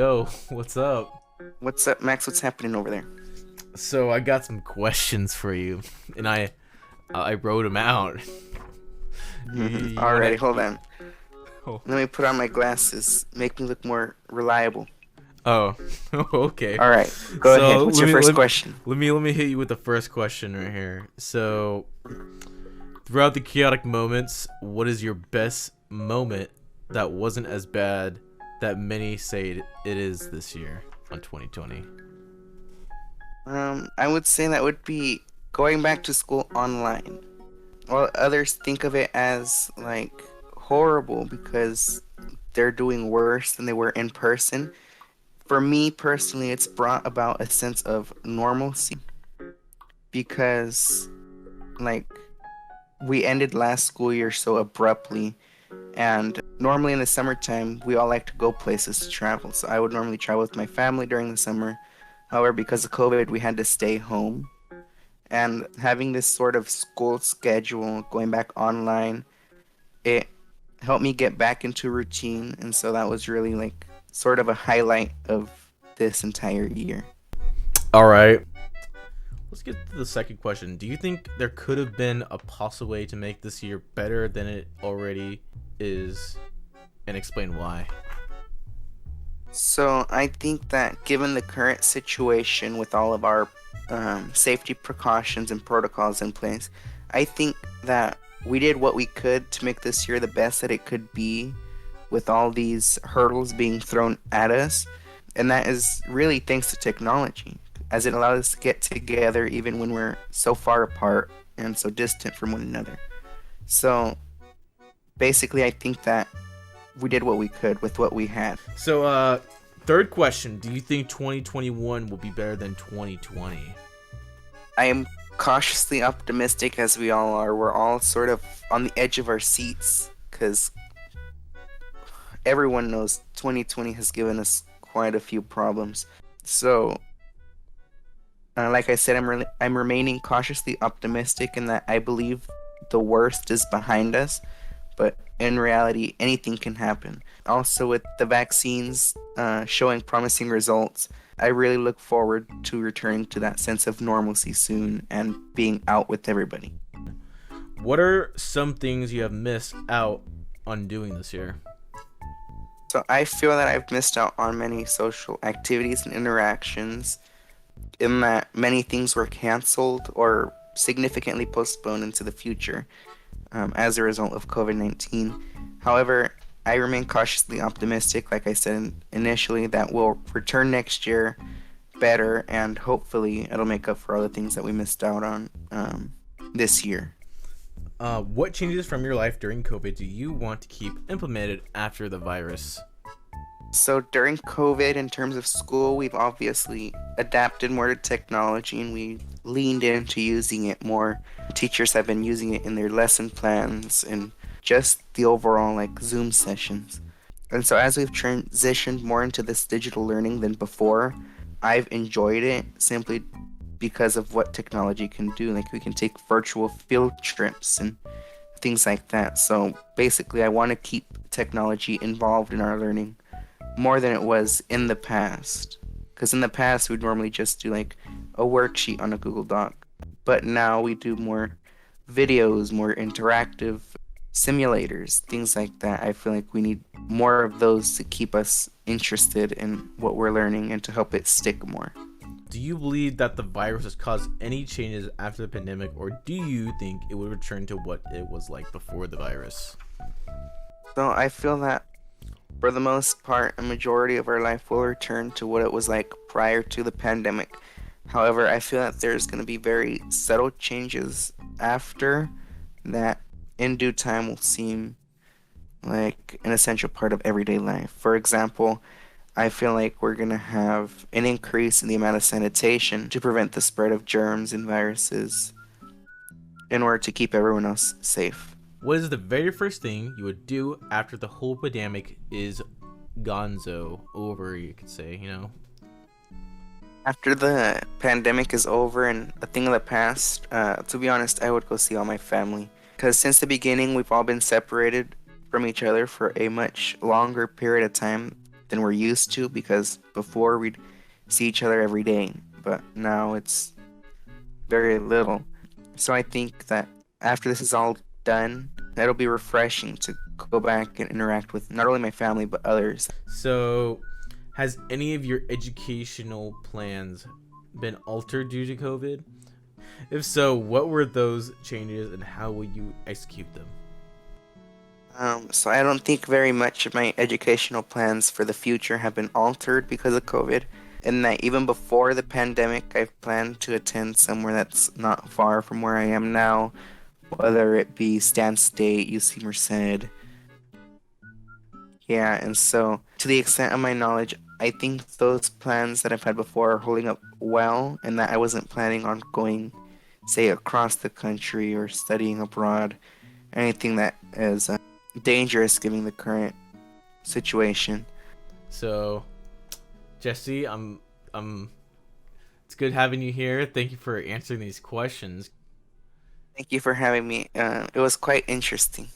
Yo, what's up? What's up, Max? What's happening over there? So I got some questions for you, and I wrote them out. You wanna? Alrighty, hold on. Oh, Let me put on my glasses. Make me look more reliable. oh, okay. Alright, go ahead. So What's your first question? let me hit you with the first question right here. So throughout the chaotic moments, what is your best moment that wasn't as bad that many say it is this year on 2020? I would say that would be going back to school online. While others think of it as like horrible because they're doing worse than they were in person. For me personally, it's brought about a sense of normalcy because like we ended last school year so abruptly. And normally in the summertime, we all like to go places to travel. So I would normally travel with my family during the summer. However, because of COVID, we had to stay home. And having this sort of school schedule, going back online, it helped me get back into routine. And so that was really like sort of a highlight of this entire year. All right. Let's get to the second question. Do you think there could have been a possible way to make this year better than it already is, and explain why? So I think that given the current situation with all of our safety precautions and protocols in place, I think that we did what we could to make this year the best that it could be with all these hurdles being thrown at us. And that is really thanks to technology, as it allowed us to get together even when we're so far apart and so distant from one another. So basically, I think that we did what we could with what we had. So, third question. Do you think 2021 will be better than 2020? I am cautiously optimistic, as we all are. We're all sort of on the edge of our seats because everyone knows 2020 has given us quite a few problems. So, like I said, I'm remaining cautiously optimistic in that I believe the worst is behind us, but in reality, anything can happen. Also, with the vaccines showing promising results, I really look forward to returning to that sense of normalcy soon and being out with everybody. What are some things you have missed out on doing this year? So I feel that I've missed out on many social activities and interactions in that many things were canceled or significantly postponed into the future as a result of COVID-19. However, I remain cautiously optimistic, like I said initially, that we'll return next year better and hopefully it'll make up for all the things that we missed out on this year. What changes from your life during COVID do you want to keep implemented after the virus? So during COVID, in terms of school, we've obviously adapted more to technology and we leaned into using it more. Teachers have been using it in their lesson plans and just the overall like Zoom sessions. And so as we've transitioned more into this digital learning than before, I've enjoyed it simply because of what technology can do. Like we can take virtual field trips and things like that. So basically, I want to keep technology involved in our learning more than it was in the past. Because in the past, we'd normally just do like a worksheet on a Google Doc. But now we do more videos, more interactive simulators, things like that. I feel like we need more of those to keep us interested in what we're learning and to help it stick more. Do you believe that the virus has caused any changes after the pandemic, or do you think it will return to what it was like before the virus? So I feel that for the most part, a majority of our life will return to what it was like prior to the pandemic. However, I feel that there's going to be very subtle changes after that in due time will seem like an essential part of everyday life. For example, I feel like we're going to have an increase in the amount of sanitation to prevent the spread of germs and viruses in order to keep everyone else safe. What is the very first thing you would do after the whole pandemic is gonzo over, you could say? After the pandemic is over and a thing of the past, to be honest, I would go see all my family. Because since the beginning, we've all been separated from each other for a much longer period of time than we're used to, because before we'd see each other every day, but now it's very little. So I think that after this is all done, it'll be refreshing to go back and interact with not only my family but others. So, has any of your educational plans been altered due to COVID? If so, what were those changes and how will you execute them? So I don't think very much of my educational plans for the future have been altered because of COVID. And that even before the pandemic, I've planned to attend somewhere that's not far from where I am now, whether it be Stan State, UC Merced. Yeah, and so to the extent of my knowledge, I think those plans that I've had before are holding up well, and that I wasn't planning on going, say, across the country or studying abroad, anything that is dangerous given the current situation. So, Jesse, I'm it's good having you here. Thank you for answering these questions. Thank you for having me. It was quite interesting.